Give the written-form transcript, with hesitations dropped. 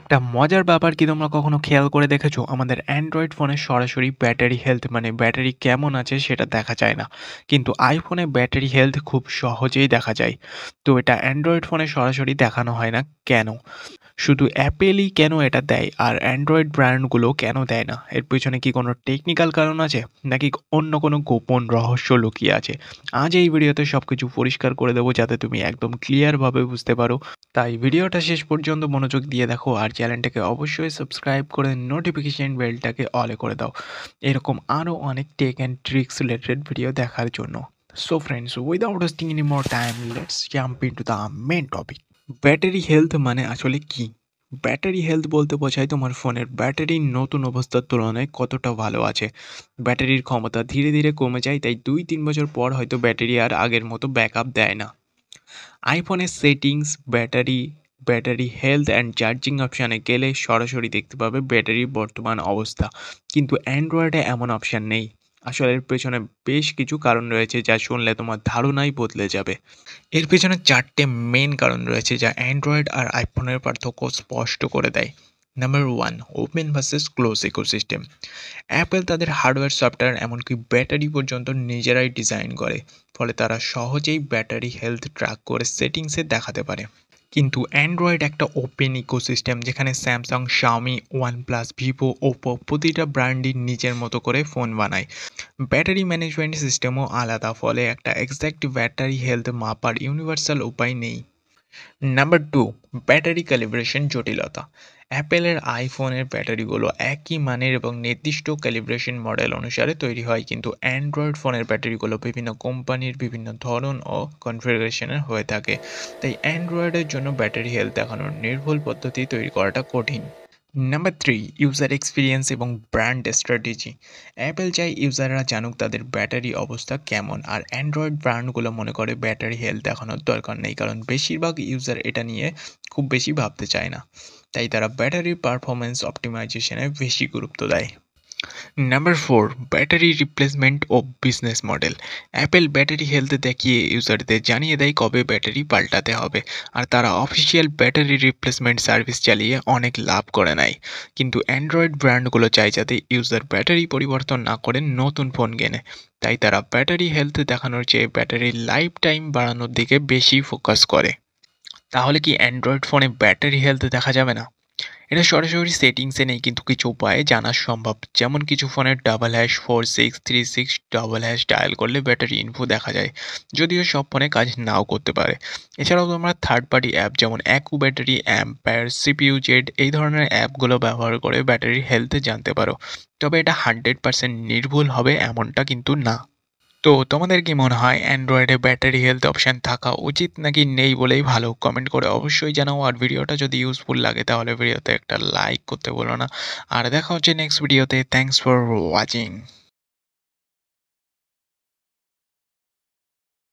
একটা মজার ব্যাপার কি তোমরা কখনো খেয়াল করে দেখেছো? আমাদের অ্যান্ড্রয়েড ফোনে সরাসরি ব্যাটারি হেলথ মানে ব্যাটারি কেমন আছে সেটা দেখা যায় না। কিন্তু আইফোনে ব্যাটারি হেলথ খুব সহজেই দেখা যায়। তো এটা অ্যান্ড্রয়েড ফোনে সরাসরি দেখানো হয় না কেন? শুধু অ্যাপেলই কেন এটা দেয় আর অ্যান্ড্রয়েড ব্র্যান্ডগুলো কেন দেয় না? এর পেছনে কি কোনো টেকনিক্যাল কারণ আছে? নাকি অন্য কোনো গোপন রহস্য লুকিয়ে আছে? আজ এই ভিডিওতে সবকিছু পরিষ্কার করে দেবো যাতে তুমি একদম ক্লিয়ারভাবে বুঝতে পারো। তাই ভিডিওটা শেষ পর্যন্ত মনোযোগ দিয়ে দেখো আর চ্যানেলটাকে অবশ্যই সাবস্ক্রাইব করে নোটিফিকেশন বেলটাকে অলে করে দাও এরকম আরও অনেক tech and tricks related video দেখার জন্য। So friends, without wasting any more time, let's jump into the main topic. Battery health মানে আসলে কি? ব্যাটারি হেলথ বলতে বোঝায় তোমার ফোনের ব্যাটারি নতুন অবস্থার তুলনায় কতটা ভালো আছে। ব্যাটারির ক্ষমতা ধীরে ধীরে কমে যায়, তাই 2-3 বছর পর হয়তো ব্যাটারি আর আগের মতো ব্যাকআপ দেয় না। আইফোনের settings, battery health and charging অপশানে গেলে সরাসরি দেখতে পাবে ব্যাটারির বর্তমান অবস্থা। কিন্তু অ্যান্ড্রয়েডে এমন অপশান নেই। আসলে এর পেছনে বেশ কিছু কারণ রয়েছে যা শুনলে তোমার ধারণাই বদলে যাবে। এর পেছনে 4টে মেন কারণ রয়েছে যা অ্যান্ড্রয়েড আর আইফোনের পার্থক্য স্পষ্ট করে দেয়। Number 1, open versus close ecosystem. Apple তাদের হার্ডওয়্যার, সফটওয়্যার এমনকি ব্যাটারি পর্যন্ত নিজেরাই ডিজাইন করে, ফলে তারা সহজেই ব্যাটারি হেলথ ট্র্যাক করে সেটিংসে দেখাতে পারে। কিন্তু অ্যান্ড্রয়েড একটা ওপেন ইকোসিস্টেম, যেখানে Samsung, Xiaomi, OnePlus, Vivo, Oppo প্রতিটা ব্র্যান্ডই নিজের মতো করে ফোন বানায়। ব্যাটারি ম্যানেজমেন্ট সিস্টেমও আলাদা, ফলে একটা এক্স্যাক্ট ব্যাটারি হেলথ মাপার ইউনিভার্সাল উপায় নেই। নাম্বার 2, ব্যাটারি ক্যালিব্রেশন জটিলতা। অ্যাপেলের আইফোনের ব্যাটারিগুলো একই মানের এবং নির্দিষ্ট ক্যালিব্রেশন মডেল অনুসারে তৈরি হয়, কিন্তু অ্যান্ড্রয়েড ফোনের ব্যাটারিগুলো বিভিন্ন কোম্পানির বিভিন্ন ধরন ও কনফিগারেশনের হয়ে থাকে। তাই অ্যান্ড্রয়েডের জন্য ব্যাটারি হেলথ দেখানোর নির্ভুল পদ্ধতি তৈরি করাটা কঠিন। নাম্বার 3, ইউজার এক্সপিরিয়েন্স এবং ব্র্যান্ড স্ট্র্যাটেজি। অ্যাপেল চায় ইউজাররা জানুক তাদের ব্যাটারি অবস্থা কেমন, আর অ্যান্ড্রয়েড ব্র্যান্ডগুলো মনে করে ব্যাটারি হেলথ দেখানোর দরকার নেই, কারণ বেশিরভাগ ইউজার এটা নিয়ে খুব বেশি ভাবতে চায় না। তাই তারা ব্যাটারির পারফরমেন্স অপটিমাইজেশনে বেশি গুরুত্ব দেয়। নাম্বার 4, ব্যাটারি রিপ্লেসমেন্ট ও business model. Apple battery health দেখিয়ে ইউজারদের জানিয়ে দেয় কবে ব্যাটারি পাল্টাতে হবে, আর তারা অফিসিয়াল ব্যাটারি রিপ্লেসমেন্ট সার্ভিস চালিয়ে অনেক লাভ করে নেয়। কিন্তু অ্যান্ড্রয়েড ব্র্যান্ডগুলো চায় যাতে ইউজার ব্যাটারি পরিবর্তন না করে নতুন ফোন কেনে। তাই তারা ব্যাটারি হেলথ দেখানোর চেয়ে ব্যাটারির লাইফ টাইম বাড়ানোর দিকে বেশি ফোকাস করে। তাহলে কি অ্যান্ড্রয়েড ফোনে ব্যাটারি হেলথ দেখা যাবে না? এটা সরাসরি সেটিংসে নেই, কিন্তু কিছু উপায়ে জানা সম্ভব। যেমন কিছু ফোনের #4636 ডায়াল করলে ব্যাটারি ইনফো দেখা যায়, যদিও সব ফোনে কাজ নাও করতে পারে। এছাড়াও তোমরা থার্ড পার্টি অ্যাপ যেমন Accu battery, umpire, CPU Z এই ধরনের অ্যাপগুলো ব্যবহার করে ব্যাটারির হেলথ জানতে পারো। তবে এটা 100% নির্ভুল হবে এমনটা কিন্তু না। তো তোমাদের কি মনে হয় অ্যান্ড্রয়েডে ব্যাটারি হেলথ অপশন থাকা উচিত নাকি নেই বলেই ভালো? কমেন্ট করে অবশ্যই জানাও। আর ভিডিওটা যদি ইউজফুল লাগে তাহলে ভিডিওতে একটা লাইক করতে বলো না। আর দেখা হচ্ছে নেক্সট ভিডিওতে। Thanks for watching.